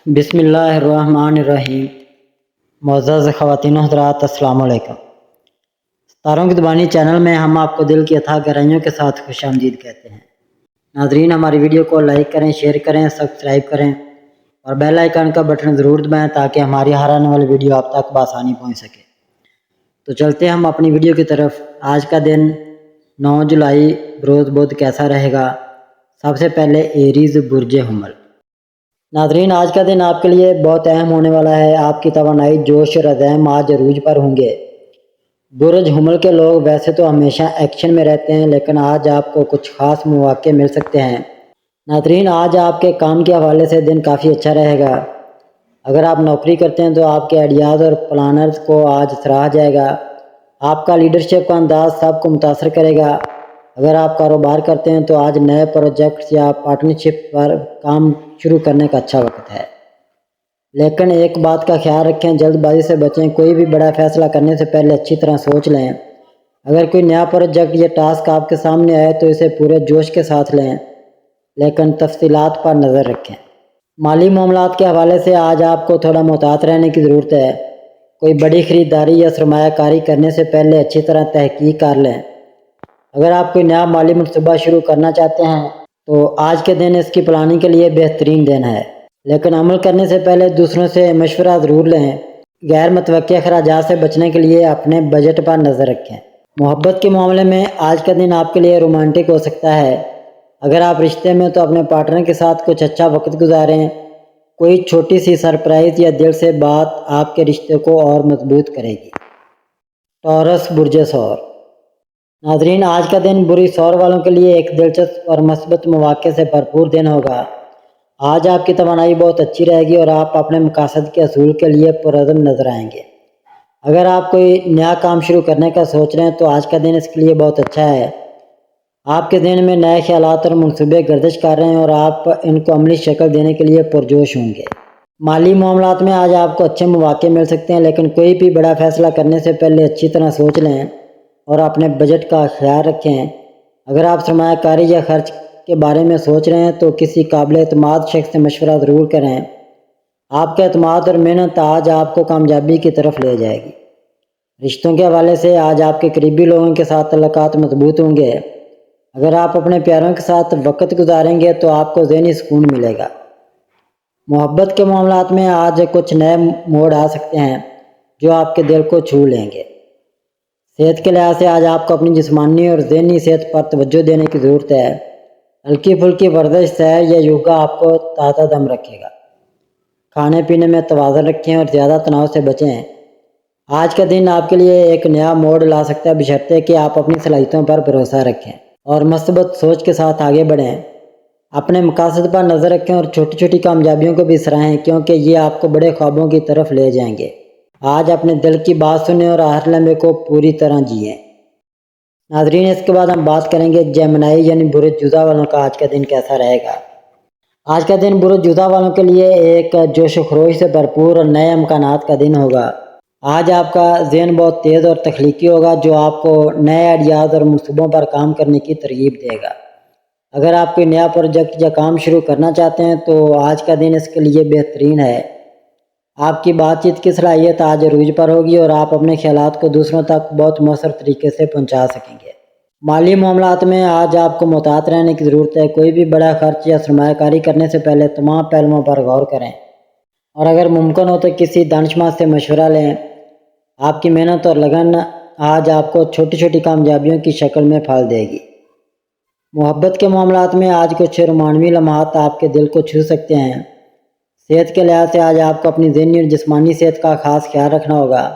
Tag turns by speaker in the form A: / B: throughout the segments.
A: بسم اللہ الرحمن الرحیم۔ معزز خواتین و حضرات، السلام علیکم۔ ستاروں کی زبانی چینل میں ہم آپ کو دل کی اتھاہ گہرائیوں کے ساتھ خوش آمدید کہتے ہیں۔ ناظرین، ہماری ویڈیو کو لائک کریں، شیئر کریں، سبسکرائب کریں اور بیل آئیکن کا بٹن ضرور دبائیں تاکہ ہماری ہر آنے والی ویڈیو آپ تک بآسانی پہنچ سکے۔ تو چلتے ہیں ہم اپنی ویڈیو کی طرف۔ آج کا دن 9 جولائی بروز بدھ کیسا رہے گا؟ سب سے پہلے ایریز برج حمل۔ ناظرین، آج کا دن آپ کے لیے بہت اہم ہونے والا ہے۔ آپ کی توانائی، جوش اور عزم آج عروج پر ہوں گے۔ برج حمل کے لوگ ویسے تو ہمیشہ ایکشن میں رہتے ہیں، لیکن آج آپ کو کچھ خاص مواقع مل سکتے ہیں۔ ناظرین، آج آپ کے کام کے حوالے سے دن کافی اچھا رہے گا۔ اگر آپ نوکری کرتے ہیں تو آپ کے آئیڈیاز اور پلانرز کو آج سراہا جائے گا۔ آپ کا لیڈرشپ کا انداز سب کو متاثر کرے گا۔ اگر آپ کاروبار کرتے ہیں تو آج نئے پروجیکٹس یا پارٹنرشپ پر کام شروع کرنے کا اچھا وقت ہے، لیکن ایک بات کا خیال رکھیں، جلد بازی سے بچیں۔ کوئی بھی بڑا فیصلہ کرنے سے پہلے اچھی طرح سوچ لیں۔ اگر کوئی نیا پروجیکٹ یا ٹاسک آپ کے سامنے آئے تو اسے پورے جوش کے ساتھ لیں، لیکن تفصیلات پر نظر رکھیں۔ مالی معاملات کے حوالے سے آج آپ کو تھوڑا محتاط رہنے کی ضرورت ہے۔ کوئی بڑی خریداری یا سرمایہ کاری کرنے سے پہلے اچھی طرح تحقیق کر لیں۔ اگر آپ کوئی نیا مالی منصوبہ شروع کرنا چاہتے ہیں تو آج کے دن اس کی پلاننگ کے لیے بہترین دن ہے، لیکن عمل کرنے سے پہلے دوسروں سے مشورہ ضرور لیں۔ غیر متوقع اخراجات سے بچنے کے لیے اپنے بجٹ پر نظر رکھیں۔ محبت کے معاملے میں آج کا دن آپ کے لیے رومانٹک ہو سکتا ہے۔ اگر آپ رشتے میں تو اپنے پارٹنر کے ساتھ کچھ اچھا وقت گزاریں۔ کوئی چھوٹی سی سرپرائز یا دل سے بات آپ کے رشتے کو اور مضبوط کرے گی۔ ٹورس برج ثور۔ ناظرین، آج کا دن برج ثور والوں کے لیے ایک دلچسپ اور مثبت مواقع سے بھرپور دن ہوگا۔ آج آپ کی توانائی بہت اچھی رہے گی اور آپ اپنے مقاصد کے حصول کے لیے پرعزم نظر آئیں گے۔ اگر آپ کوئی نیا کام شروع کرنے کا سوچ رہے ہیں تو آج کا دن اس کے لیے بہت اچھا ہے۔ آپ کے ذہن میں نئے خیالات اور منصوبے گردش کر رہے ہیں اور آپ ان کو عملی شکل دینے کے لیے پرجوش ہوں گے۔ مالی معاملات میں آج آپ کو اچھے مواقع مل سکتے ہیں، لیکن کوئی بھی بڑا فیصلہ کرنے سے پہلے اچھی طرح سوچ لیں اور اپنے بجٹ کا خیال رکھیں۔ اگر آپ سرمایہ کاری یا خرچ کے بارے میں سوچ رہے ہیں تو کسی قابل اعتماد شخص سے مشورہ ضرور کریں۔ آپ کا اعتماد اور محنت آج آپ کو کامیابی کی طرف لے جائے گی۔ رشتوں کے حوالے سے آج آپ کے قریبی لوگوں کے ساتھ تعلقات مضبوط ہوں گے۔ اگر آپ اپنے پیاروں کے ساتھ وقت گزاریں گے تو آپ کو ذہنی سکون ملے گا۔ محبت کے معاملات میں آج کچھ نئے موڑ آ سکتے ہیں جو آپ کے دل کو چھو لیں گے۔ صحت کے لحاظ سے آج آپ کو اپنی جسمانی اور ذہنی صحت پر توجہ دینے کی ضرورت ہے۔ ہلکی پھلکی ورزش، سیر یا یوگا آپ کو تازہ دم رکھے گا۔ کھانے پینے میں توازن رکھیں اور زیادہ تناؤ سے بچیں۔ آج کا دن آپ کے لیے ایک نیا موڑ لا سکتا ہے، بشرطے کہ آپ اپنی صلاحیتوں پر بھروسہ رکھیں اور مثبت سوچ کے ساتھ آگے بڑھیں۔ اپنے مقاصد پر نظر رکھیں اور چھوٹی چھوٹی کامیابیوں کو بھی سراہیں، کیونکہ یہ آپ کو بڑے خوابوں کی طرف لے جائیں گے۔ آج اپنے دل کی بات سنیں اور ہر لمحے کو پوری طرح جئیں۔ ناظرین، اس کے بعد ہم بات کریں گے جیمنائی یعنی برج جوزا والوں کا آج کا دن کیسا رہے گا۔ آج کا دن برج جوزا والوں کے لیے ایک جوش و خروش سے بھرپور اور نئے امکانات کا دن ہوگا۔ آج آپ کا ذہن بہت تیز اور تخلیقی ہوگا، جو آپ کو نئے آئیڈیاز اور منصوبوں پر کام کرنے کی ترغیب دے گا۔ اگر آپ کوئی نیا پروجیکٹ یا کام شروع کرنا چاہتے ہیں تو آج کا دن اس کے لیے بہترین ہے۔ آپ کی بات چیت کی صلاحیت آج عروج پر ہوگی اور آپ اپنے خیالات کو دوسروں تک بہت مؤثر طریقے سے پہنچا سکیں گے۔ مالی معاملات میں آج آپ کو محتاط رہنے کی ضرورت ہے۔ کوئی بھی بڑا خرچ یا سرمایہ کاری کرنے سے پہلے تمام پہلوؤں پر غور کریں اور اگر ممکن ہو تو کسی دانشمند سے مشورہ لیں۔ آپ کی محنت اور لگن آج آپ کو چھوٹی چھوٹی کامیابیوں کی شکل میں پھل دے گی۔ محبت کے معاملات میں آج کچھ رومانوی لمحات آپ کے دل کو چھو سکتے ہیں۔ صحت کے لحاظ سے آج آپ کو اپنی ذہنی اور جسمانی صحت کا خاص خیال رکھنا ہوگا۔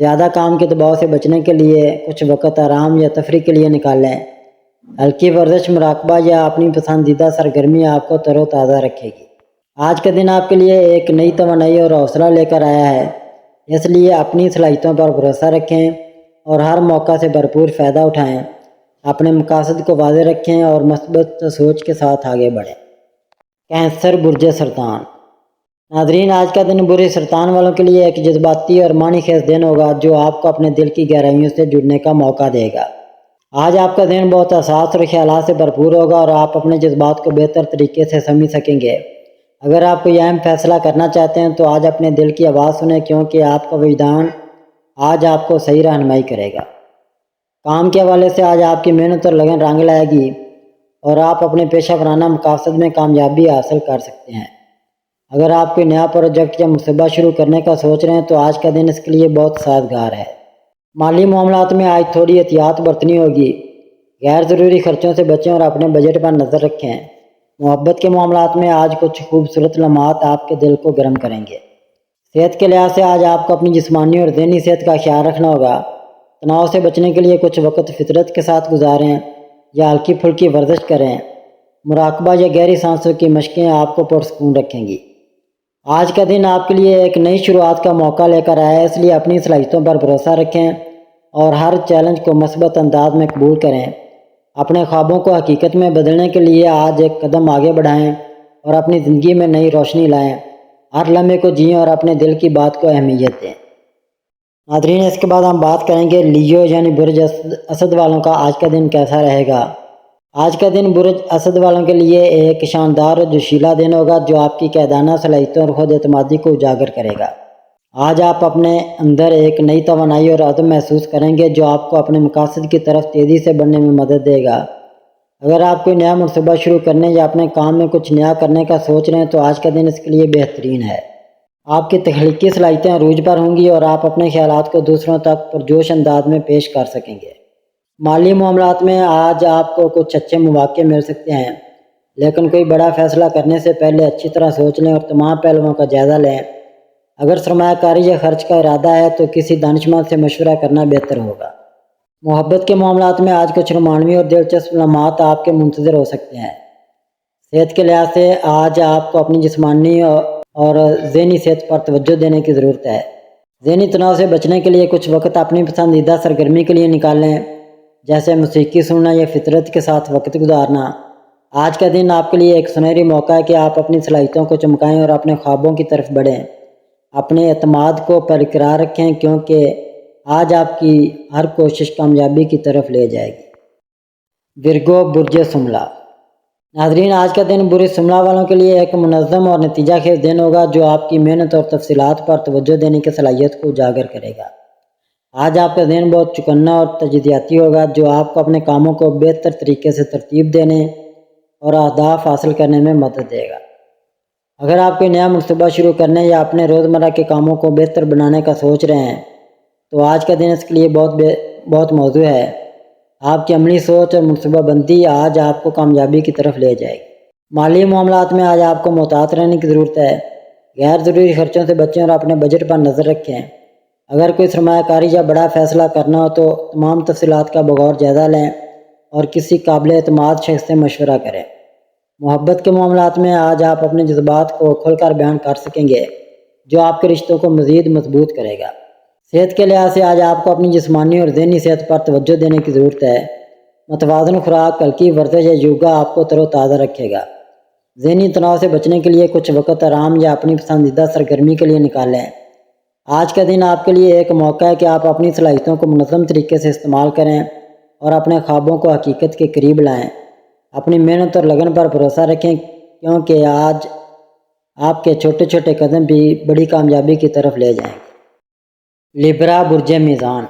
A: زیادہ کام کے دباؤ سے بچنے کے لیے کچھ وقت آرام یا تفریح کے لیے نکالیں۔ ہلکی ورزش، مراقبہ یا اپنی پسندیدہ سرگرمی آپ کو تر و تازہ رکھے گی۔ آج کا دن آپ کے لیے ایک نئی توانائی اور حوصلہ لے کر آیا ہے، اس لیے اپنی صلاحیتوں پر بھروسہ رکھیں اور ہر موقع سے بھرپور فائدہ اٹھائیں۔ اپنے مقاصد کو واضح رکھیں اور مثبت سوچ کے ساتھ آگے بڑھیں۔ کینسر برج سرطان۔ ناظرین، آج کا دن برج سرطان والوں کے لیے ایک جذباتی اور معنی خیز دن ہوگا جو آپ کو اپنے دل کی گہرائیوں سے جڑنے کا موقع دے گا۔ آج آپ کا ذہن بہت حساس اور خیالات سے بھرپور ہوگا اور آپ اپنے جذبات کو بہتر طریقے سے سمجھ سکیں گے۔ اگر آپ کوئی اہم فیصلہ کرنا چاہتے ہیں تو آج اپنے دل کی آواز سنیں، کیونکہ آپ کا وجدان آج آپ کو صحیح رہنمائی کرے گا۔ کام کے حوالے سے آج آپ کی محنت اور لگن رنگ لائے گی اور آپ اپنے پیشہ ورانہ مقاصد میں کامیابی حاصل کر سکتے ہیں۔ اگر آپ کوئی نیا پروجیکٹ یا منصوبہ شروع کرنے کا سوچ رہے ہیں تو آج کا دن اس کے لیے بہت سازگار ہے۔ مالی معاملات میں آج تھوڑی احتیاط برتنی ہوگی، غیر ضروری خرچوں سے بچیں اور اپنے بجٹ پر نظر رکھیں۔ محبت کے معاملات میں آج کچھ خوبصورت لمحات آپ کے دل کو گرم کریں گے۔ صحت کے لحاظ سے آج آپ کو اپنی جسمانی اور ذہنی صحت کا خیال رکھنا ہوگا۔ تناؤ سے بچنے کے لیے کچھ وقت فطرت کے ساتھ گزاریں یا ہلکی پھلکی ورزش کریں۔ مراقبہ یا گہری سانسوں کی مشقیں آپ کو پرسکون رکھیں گی۔ آج کا دن آپ کے لیے ایک نئی شروعات کا موقع لے کر آیا ہے، اس لیے اپنی صلاحیتوں پر بھروسہ رکھیں اور ہر چیلنج کو مثبت انداز میں قبول کریں۔ اپنے خوابوں کو حقیقت میں بدلنے کے لیے آج ایک قدم آگے بڑھائیں اور اپنی زندگی میں نئی روشنی لائیں۔ ہر لمحے کو جئیں اور اپنے دل کی بات کو اہمیت دیں۔ ناظرین، اس کے بعد ہم بات کریں گے لیو یعنی برج اسد والوں کا آج کا دن کیسا رہے گا۔ آج کا دن برج اسد والوں کے لیے ایک شاندار اور جوشیلا دن ہوگا جو آپ کی قائدانہ صلاحیتوں اور خود اعتمادی کو اجاگر کرے گا۔ آج آپ اپنے اندر ایک نئی توانائی اور عزم محسوس کریں گے جو آپ کو اپنے مقاصد کی طرف تیزی سے بڑھنے میں مدد دے گا۔ اگر آپ کوئی نیا منصوبہ شروع کرنے یا اپنے کام میں کچھ نیا کرنے کا سوچ رہے ہیں تو آج کا دن اس کے لیے بہترین ہے۔ آپ کی تخلیقی صلاحیتیں عروج پر ہوں گی اور آپ اپنے خیالات کو دوسروں تک پرجوش انداز میں پیش کر سکیں گے۔ مالی معاملات میں آج آپ کو کچھ اچھے مواقع مل سکتے ہیں، لیکن کوئی بڑا فیصلہ کرنے سے پہلے اچھی طرح سوچ لیں اور تمام پہلوؤں کا جائزہ لیں۔ اگر سرمایہ کاری یا خرچ کا ارادہ ہے تو کسی دانشمند سے مشورہ کرنا بہتر ہوگا۔ محبت کے معاملات میں آج کچھ رومانوی اور دلچسپ لمحات آپ کے منتظر ہو سکتے ہیں۔ صحت کے لحاظ سے آج آپ کو اپنی جسمانی اور ذہنی صحت پر توجہ دینے کی ضرورت ہے۔ ذہنی تناؤ سے بچنے کے لیے کچھ وقت اپنی پسندیدہ سرگرمی کے لیے نکالیں، جیسے موسیقی سننا یا فطرت کے ساتھ وقت گزارنا۔ آج کا دن آپ کے لیے ایک سنہری موقع ہے کہ آپ اپنی صلاحیتوں کو چمکائیں اور اپنے خوابوں کی طرف بڑھیں۔ اپنے اعتماد کو برقرار رکھیں کیونکہ آج آپ کی ہر کوشش کامیابی کی طرف لے جائے گی۔ ورگو برج سملہ۔ ناظرین، آج کا دن برج سملہ والوں کے لیے ایک منظم اور نتیجہ خیز دن ہوگا جو آپ کی محنت اور تفصیلات پر توجہ دینے کی صلاحیت کو اجاگر کرے گا۔ آج آپ کا دن بہت چکنا اور تجدیداتی ہوگا جو آپ کو اپنے کاموں کو بہتر طریقے سے ترتیب دینے اور اہداف حاصل کرنے میں مدد دے گا۔ اگر آپ کوئی نیا منصوبہ شروع کرنے یا اپنے روزمرہ کے کاموں کو بہتر بنانے کا سوچ رہے ہیں تو آج کا دن اس کے لیے بہت موزوں ہے۔ آپ کی عملی سوچ اور منصوبہ بندی آج آپ کو کامیابی کی طرف لے جائے گی۔ مالی معاملات میں آج آپ کو محتاط رہنے کی ضرورت ہے۔ غیر ضروری خرچوں سے بچیں اور اپنے بجٹ پر نظر رکھیں۔ اگر کوئی سرمایہ کاری یا بڑا فیصلہ کرنا ہو تو تمام تفصیلات کا بغور جائزہ لیں اور کسی قابل اعتماد شخص سے مشورہ کریں۔ محبت کے معاملات میں آج آپ اپنے جذبات کو کھل کر بیان کر سکیں گے جو آپ کے رشتوں کو مزید مضبوط کرے گا۔ صحت کے لحاظ سے آج آپ کو اپنی جسمانی اور ذہنی صحت پر توجہ دینے کی ضرورت ہے۔ متوازن خوراک، ہلکی ورزش یا یوگا آپ کو تر و تازہ رکھے گا۔ ذہنی تناؤ سے بچنے کے لیے کچھ وقت آرام یا اپنی پسندیدہ سرگرمی کے لیے نکالیں۔ آج کا دن آپ کے لیے ایک موقع ہے کہ آپ اپنی صلاحیتوں کو منظم طریقے سے استعمال کریں اور اپنے خوابوں کو حقیقت کے قریب لائیں۔ اپنی محنت اور لگن پر بھروسہ رکھیں کیونکہ آج آپ کے چھوٹے چھوٹے قدم بھی بڑی کامیابی کی طرف لے جائیں گے۔ لیبرا برج میزان۔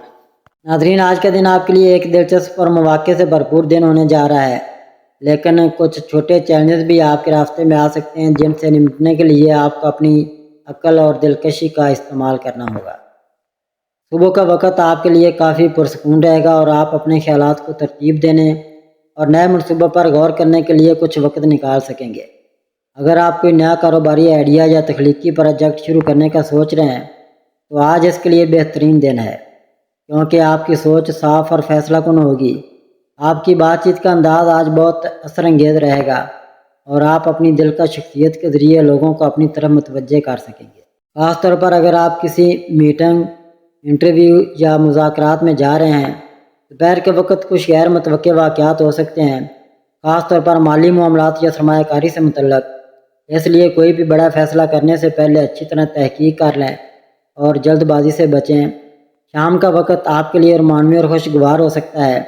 A: ناظرین، آج کا دن آپ کے لیے ایک دلچسپ اور مواقع سے بھرپور دن ہونے جا رہا ہے، لیکن کچھ چھوٹے چیلنجز بھی آپ کے راستے میں آ سکتے ہیں جن سے نمٹنے کے لیے آپ کو اپنی عقل اور دلکشی کا استعمال کرنا ہوگا۔ صبح کا وقت آپ کے لیے کافی پرسکون رہے گا اور آپ اپنے خیالات کو ترتیب دینے اور نئے منصوبہ پر غور کرنے کے لیے کچھ وقت نکال سکیں گے۔ اگر آپ کوئی نیا کاروباری آئیڈیا یا تخلیقی پروجیکٹ شروع کرنے کا سوچ رہے ہیں تو آج اس کے لیے بہترین دن ہے کیونکہ آپ کی سوچ صاف اور فیصلہ کن ہوگی۔ آپ کی بات چیت کا انداز آج بہت اثر انگیز رہے گا اور آپ اپنی دلکش شخصیت کے ذریعے لوگوں کو اپنی طرف متوجہ کر سکیں گے۔ خاص طور پر اگر آپ کسی میٹنگ، انٹرویو یا مذاکرات میں جا رہے ہیں، دوپہر کے وقت کچھ غیر متوقع واقعات ہو سکتے ہیں، خاص طور پر مالی معاملات یا سرمایہ کاری سے متعلق۔ اس لیے کوئی بھی بڑا فیصلہ کرنے سے پہلے اچھی طرح تحقیق کر لیں اور جلد بازی سے بچیں۔ شام کا وقت آپ کے لیے رومانوی اور خوشگوار ہو سکتا ہے۔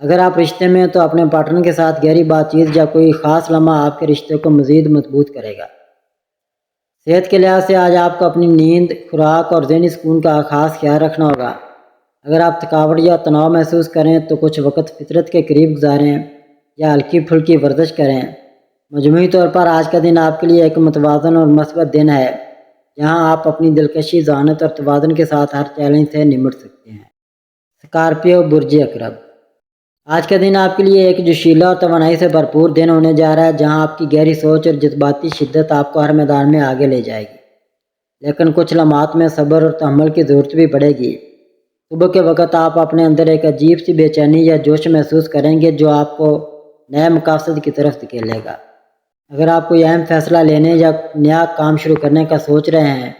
A: اگر آپ رشتے میں ہیں تو اپنے پارٹنر کے ساتھ گہری بات چیت یا کوئی خاص لمحہ آپ کے رشتے کو مزید مضبوط کرے گا۔ صحت کے لحاظ سے آج آپ کو اپنی نیند، خوراک اور ذہنی سکون کا خاص خیال رکھنا ہوگا۔ اگر آپ تھکاوٹ یا تناؤ محسوس کریں تو کچھ وقت فطرت کے قریب گزاریں یا ہلکی پھلکی ورزش کریں۔ مجموعی طور پر آج کا دن آپ کے لیے ایک متوازن اور مثبت دن ہے، جہاں آپ اپنی دلکشی، ذہانت اور توازن کے ساتھ ہر چیلنج سے نمٹ سکتے ہیں۔ اسکارپیو، برج عقرب۔ آج کا دن آپ کے لیے ایک جوشیلا اور توانائی سے بھرپور دن ہونے جا رہا ہے، جہاں آپ کی گہری سوچ اور جذباتی شدت آپ کو ہر میدان میں آگے لے جائے گی، لیکن کچھ لمحات میں صبر اور تحمل کی ضرورت بھی پڑے گی۔ صبح کے وقت آپ اپنے اندر ایک عجیب سی بے چینی یا جوش محسوس کریں گے جو آپ کو نئے مقاصد کی طرف دھکیلے گا۔ اگر آپ کوئی اہم فیصلہ لینے یا نیا کام شروع کرنے کا سوچ رہے ہیں،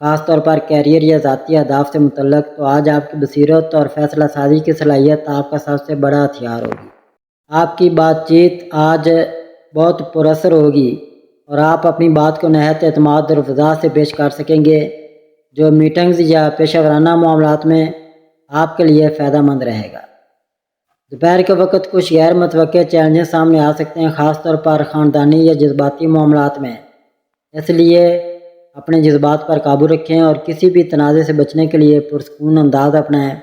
A: خاص طور پر کیریئر یا ذاتی اہداف سے متعلق، تو آج آپ کی بصیرت اور فیصلہ سازی کی صلاحیت آپ کا سب سے بڑا ہتھیار ہوگی۔ آپ کی بات چیت آج بہت پراثر ہوگی اور آپ اپنی بات کو نہایت اعتماد اور وضاحت سے پیش کر سکیں گے، جو میٹنگز یا پیشہ ورانہ معاملات میں آپ کے لیے فائدہ مند رہے گا۔ دوپہر کے وقت کچھ غیر متوقع چیلنجز سامنے آ سکتے ہیں، خاص طور پر خاندانی یا جذباتی معاملات میں، اس لیے اپنے جذبات پر قابو رکھیں اور کسی بھی تنازع سے بچنے کے لیے پرسکون انداز اپنائیں۔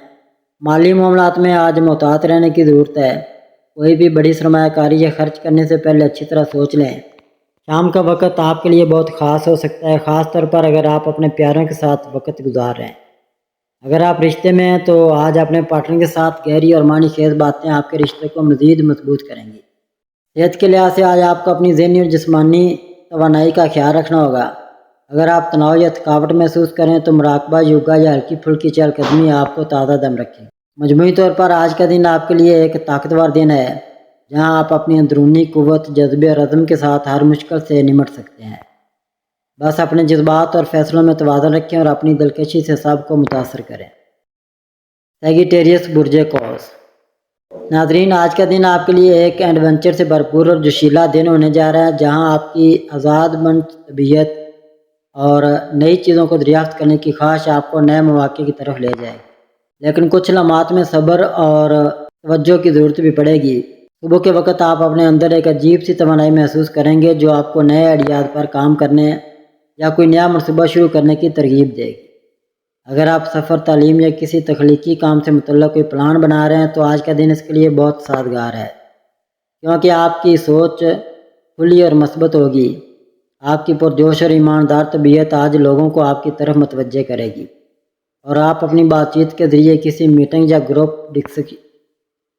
A: مالی معاملات میں آج محتاط رہنے کی ضرورت ہے، کوئی بھی بڑی سرمایہ کاری یا خرچ کرنے سے پہلے اچھی طرح سوچ لیں۔ شام کا وقت آپ کے لیے بہت خاص ہو سکتا ہے، خاص طور پر اگر آپ اپنے پیاروں کے ساتھ وقت گزار رہے ہیں۔ اگر آپ رشتے میں ہیں تو آج اپنے پارٹنر کے ساتھ گہری اور معنی خیز باتیں آپ کے رشتے کو مزید مضبوط کریں گی۔ صحت کے لحاظ سے آج آپ کو اپنی ذہنی اور جسمانی توانائی کا خیال رکھنا ہوگا۔ اگر آپ تناؤ یا تھکاوٹ محسوس کریں تو مراقبہ، یوگا یا ہلکی پھلکی چہل قدمی آپ کو تازہ دم رکھیں۔ مجموعی طور پر آج کا دن آپ کے لیے ایک طاقتور دن ہے، جہاں آپ اپنی اندرونی قوت، جذبے اور عزم کے ساتھ ہر مشکل سے نمٹ سکتے ہیں۔ بس اپنے جذبات اور فیصلوں میں توازن رکھیں اور اپنی دلکشی سے سب کو متاثر کریں۔ سیگیٹیریس، برج قوس۔ ناظرین، آج کا دن آپ کے لیے ایک ایڈونچر سے بھرپور اور جوشیلا دن ہونے جا رہا ہے، جہاں آپ کی آزاد مند طبیعت اور نئی چیزوں کو دریافت کرنے کی خواہش آپ کو نئے مواقع کی طرف لے جائے، لیکن کچھ لمحات میں صبر اور توجہ کی ضرورت بھی پڑے گی۔ صبح کے وقت آپ اپنے اندر ایک عجیب سی توانائی محسوس کریں گے جو آپ کو نئے آئیڈیاز پر کام کرنے یا کوئی نیا منصوبہ شروع کرنے کی ترغیب دے گی۔ اگر آپ سفر، تعلیم یا کسی تخلیقی کام سے متعلق کوئی پلان بنا رہے ہیں تو آج کا دن اس کے لیے بہت سازگار ہے، کیونکہ آپ کی سوچ کھلی اور مثبت ہوگی۔ آپ کی پرجوش اور ایماندار طبیعت آج لوگوں کو آپ کی طرف متوجہ کرے گی اور آپ اپنی بات چیت کے ذریعے کسی میٹنگ یا گروپ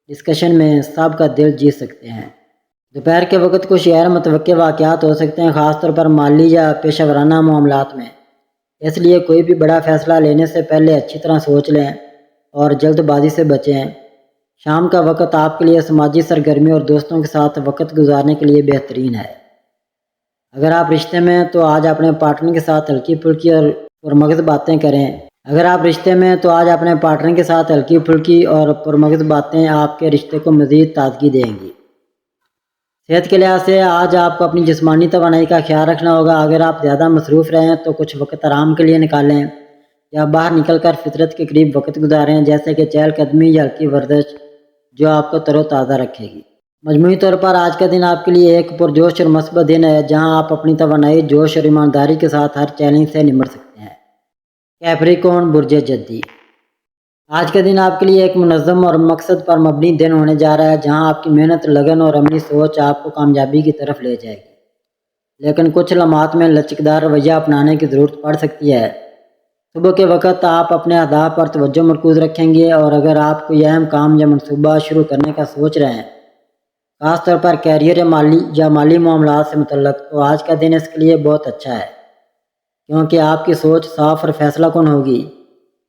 A: ڈسکشن میں سب کا دل جیت سکتے ہیں۔ دوپہر کے وقت کچھ غیر متوقع واقعات ہو سکتے ہیں، خاص طور پر مالی یا پیشہ ورانہ معاملات میں، اس لیے کوئی بھی بڑا فیصلہ لینے سے پہلے اچھی طرح سوچ لیں اور جلد بازی سے بچیں۔ شام کا وقت آپ کے لیے سماجی سرگرمی اور دوستوں کے ساتھ وقت گزارنے کے لیے بہترین ہے۔ اگر آپ رشتے میں ہیں تو آج اپنے پارٹنر کے ساتھ ہلکی پھلکی اور پرمغز باتیں کریں۔ آپ کے رشتے کو مزید تازگی دیں گی۔ صحت کے لحاظ سے آج آپ کو اپنی جسمانی توانائی کا خیال رکھنا ہوگا۔ اگر آپ زیادہ مصروف رہیں تو کچھ وقت آرام کے لیے نکالیں یا باہر نکل کر فطرت کے قریب وقت گزاریں، جیسے کہ چہل قدمی یا ہلکی ورزش، جو آپ کو تر و تازہ رکھے گی۔ مجموعی طور پر آج کا دن آپ کے لیے ایک پرجوش اور مثبت دن ہے، جہاں آپ اپنی توانائی، جوش اور ایمانداری کے ساتھ ہر چیلنج سے نمٹ سکتے ہیں۔ کیپریکون، برج جدی۔ آج کا دن آپ کے لیے ایک منظم اور مقصد پر مبنی دن ہونے جا رہا ہے، جہاں آپ کی محنت، لگن اور عملی سوچ آپ کو کامیابی کی طرف لے جائے گی، لیکن کچھ لمحات میں لچکدار رویہ اپنانے کی ضرورت پڑ سکتی ہے۔ صبح کے وقت آپ اپنے اہداف پر توجہ مرکوز رکھیں گے اور اگر آپ کوئی اہم کام یا منصوبہ شروع کرنے کا سوچ رہے ہیں، خاص طور پر کیریئر یا مالی معاملات سے متعلق، تو آج کا دن اس کے لیے بہت اچھا ہے، کیونکہ آپ کی سوچ صاف اور فیصلہ کن ہوگی۔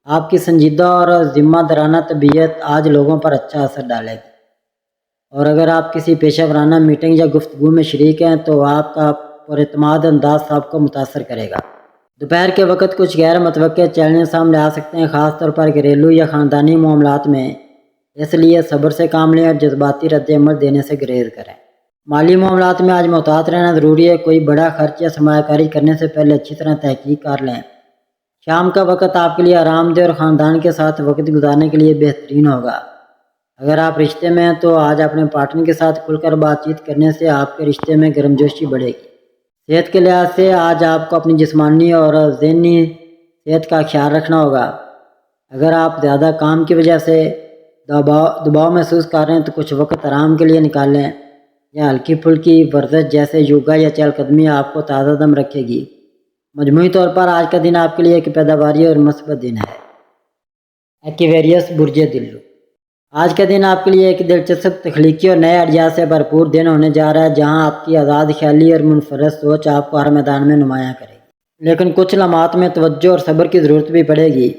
A: آپ کی سنجیدہ اور ذمہ دارانہ طبیعت آج لوگوں پر اچھا اثر ڈالے گی، اور اگر آپ کسی پیشہ ورانہ میٹنگ یا گفتگو میں شریک ہیں تو آپ کا پراعتماد انداز سب کو متاثر کرے گا۔ دوپہر کے وقت کچھ غیر متوقع چیلنج سامنے آ سکتے ہیں، خاص طور پر گھریلو یا خاندانی معاملات میں، اس لیے صبر سے کام لیں اور جذباتی رد عمل دینے سے گریز کریں۔ مالی معاملات میں آج محتاط رہنا ضروری ہے، کوئی بڑا خرچ یا سرمایہ کاری کرنے سے پہلے اچھی طرح تحقیق کر لیں۔ شام کا وقت آپ کے لیے آرام دہ اور خاندان کے ساتھ وقت گزارنے کے لیے بہترین ہوگا۔ اگر آپ رشتے میں ہیں تو آج اپنے پارٹنر کے ساتھ کھل کر بات چیت کرنے سے آپ کے رشتے میں گرمجوشی بڑھے گی۔ صحت کے لحاظ سے آج آپ کو اپنی جسمانی اور ذہنی صحت کا خیال رکھنا ہوگا۔ اگر آپ زیادہ کام کی وجہ سے دباؤ محسوس کر رہے ہیں تو کچھ وقت آرام کے لیے نکال لیں، یا ہلکی پھلکی ورزش جیسے یوگا یا چہل قدمی آپ کو تازہ دم رکھے گی۔ مجموعی طور پر آج کا دن آپ کے لیے ایک پیداواری اور مثبت دن ہے۔ ایکویریس برج دلو، آج کا دن آپ کے لیے ایک دلچسپ، تخلیقی اور نئے آئیڈیا سے بھرپور دن ہونے جا رہا ہے، جہاں آپ کی آزاد خیالی اور منفرد سوچ آپ کو ہر میدان میں نمایاں کرے گی۔ لیکن کچھ لمحات میں توجہ اور صبر کی ضرورت بھی پڑے گی۔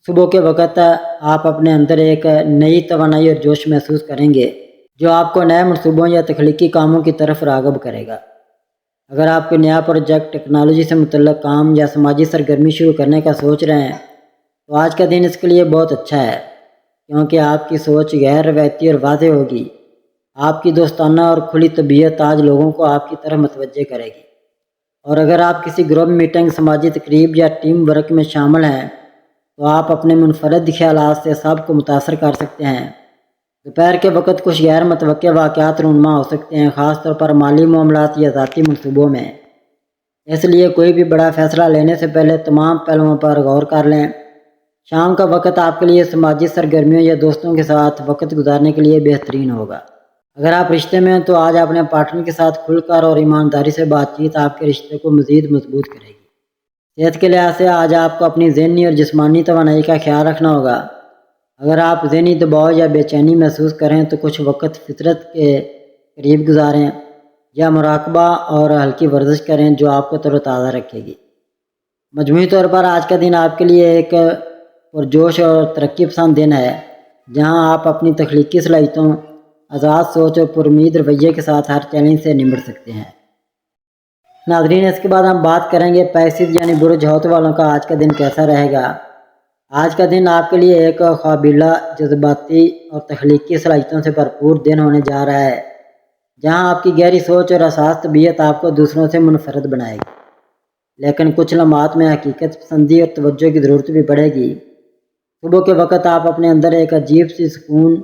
A: صبح کے وقت آپ اپنے اندر ایک نئی توانائی اور جوش محسوس کریں گے، جو آپ کو نئے منصوبوں یا تخلیقی کاموں کی طرف راغب کرے گا۔ اگر آپ کوئی نیا پروجیکٹ، ٹیکنالوجی سے متعلق کام یا سماجی سرگرمی شروع کرنے کا سوچ رہے ہیں تو آج کا دن اس کے لیے بہت اچھا ہے، کیونکہ آپ کی سوچ غیر روایتی اور واضح ہوگی۔ آپ کی دوستانہ اور کھلی طبیعت آج لوگوں کو آپ کی طرف متوجہ کرے گی، اور اگر آپ کسی گروپ میٹنگ، سماجی تقریب یا ٹیم ورک میں شامل ہیں تو آپ اپنے منفرد خیالات سے سب کو متاثر کر سکتے ہیں۔ دوپہر کے وقت کچھ غیر متوقع واقعات رونما ہو سکتے ہیں، خاص طور پر مالی معاملات یا ذاتی منصوبوں میں۔ اس لیے کوئی بھی بڑا فیصلہ لینے سے پہلے تمام پہلوؤں پر غور کر لیں۔ شام کا وقت آپ کے لیے سماجی سرگرمیوں یا دوستوں کے ساتھ وقت گزارنے کے لیے بہترین ہوگا۔ اگر آپ رشتے میں ہیں تو آج اپنے پارٹنر کے ساتھ کھل کر اور ایمانداری سے بات چیت آپ کے رشتے کو مزید مضبوط کرے گی۔ صحت کے لحاظ سے آج آپ کو اپنی ذہنی اور جسمانی توانائی کا خیال رکھنا ہوگا۔ اگر آپ ذہنی دباؤ یا بے چینی محسوس کریں تو کچھ وقت فطرت کے قریب گزاریں یا مراقبہ اور ہلکی ورزش کریں، جو آپ کو تر و تازہ رکھے گی۔ مجموعی طور پر آج کا دن آپ کے لیے ایک پرجوش اور ترقی پسند دن ہے، جہاں آپ اپنی تخلیقی صلاحیتوں، آزاد سوچ اور پرامید رویے کے ساتھ ہر چیلنج سے نمٹ سکتے ہیں۔ ناظرین، اس کے بعد ہم بات کریں گے پیسز یعنی برج حوت والوں کا آج کا دن کیسا رہے گا۔ آج کا دن آپ کے لیے ایک قابلہ جذباتی اور تخلیقی صلاحیتوں سے بھرپور دن ہونے جا رہا ہے، جہاں آپ کی گہری سوچ اور حساس طبیعت آپ کو دوسروں سے منفرد بنائے گی۔ لیکن کچھ لمحات میں حقیقت پسندی اور توجہ کی ضرورت بھی پڑے گی۔ صبح کے وقت آپ اپنے اندر ایک عجیب سی سکون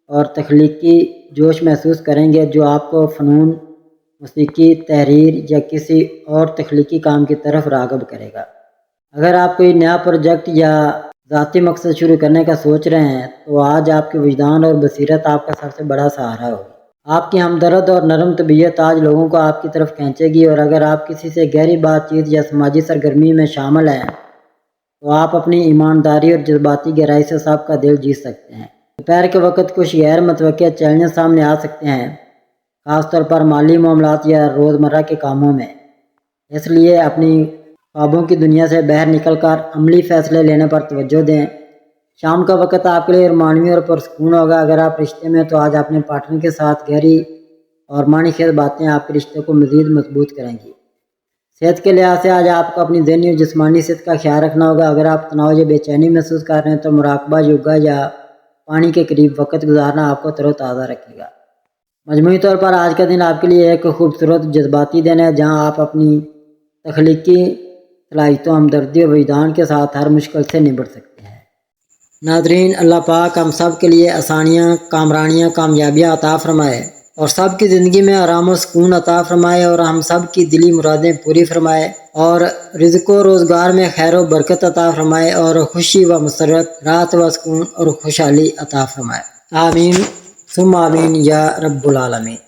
A: اور تخلیقی جوش محسوس کریں گے، جو آپ کو فنون، موسیقی، تحریر یا کسی اور تخلیقی کام کی طرف راغب کرے گا۔ اگر آپ کوئی نیا پروجیکٹ یا ذاتی مقصد شروع کرنے کا سوچ رہے ہیں تو آج آپ کے وجدان اور بصیرت آپ کا سب سے بڑا سہارا ہوگی۔ آپ کی ہمدرد اور نرم طبیعت آج لوگوں کو آپ کی طرف کھینچے گی، اور اگر آپ کسی سے گہری بات چیت یا سماجی سرگرمی میں شامل ہیں تو آپ اپنی ایمانداری اور جذباتی گہرائی سے سب کا دل جیت سکتے ہیں۔ دوپہر کے وقت کچھ غیر متوقع چیلنجز سامنے آ سکتے ہیں، خاص طور پر مالی معاملات یا روزمرہ کے کاموں میں۔ اس لیے اپنی خوابوں کی دنیا سے باہر نکل کر عملی فیصلے لینے پر توجہ دیں۔ شام کا وقت آپ کے لیے رومانوی اور پرسکون ہوگا۔ اگر آپ رشتے میں تو آج اپنے پارٹنر کے ساتھ گہری اور معنی خیز باتیں آپ کے رشتے کو مزید مضبوط کریں گی۔ صحت کے لحاظ سے آج آپ کو اپنی ذہنی اور جسمانی صحت کا خیال رکھنا ہوگا۔ اگر آپ تناؤ یا بے چینی محسوس کر رہے ہیں تو مراقبہ، یوگا یا پانی کے قریب وقت گزارنا آپ کو تر و تازہ رکھے گا۔ مجموعی طور پر آج کا دن آپ کے لیے ایک خوبصورت جذباتی دن ہے، جہاں آپ اپنی تخلیقی صلاحیتوں، ہمدردی اور وجدان کے ساتھ ہر مشکل سے نمٹ سکتے ہیں۔ ناظرین، اللہ پاک ہم سب کے لیے آسانیاں، کامرانیاں، کامیابیاں عطا فرمائے، اور سب کی زندگی میں آرام و سکون عطا فرمائے، اور ہم سب کی دلی مرادیں پوری فرمائے، اور رزق و روزگار میں خیر و برکت عطا فرمائے، اور خوشی و مسرت، راحت و سکون اور خوشحالی عطا فرمائے۔ آمین ثم آمین یا رب العالمین۔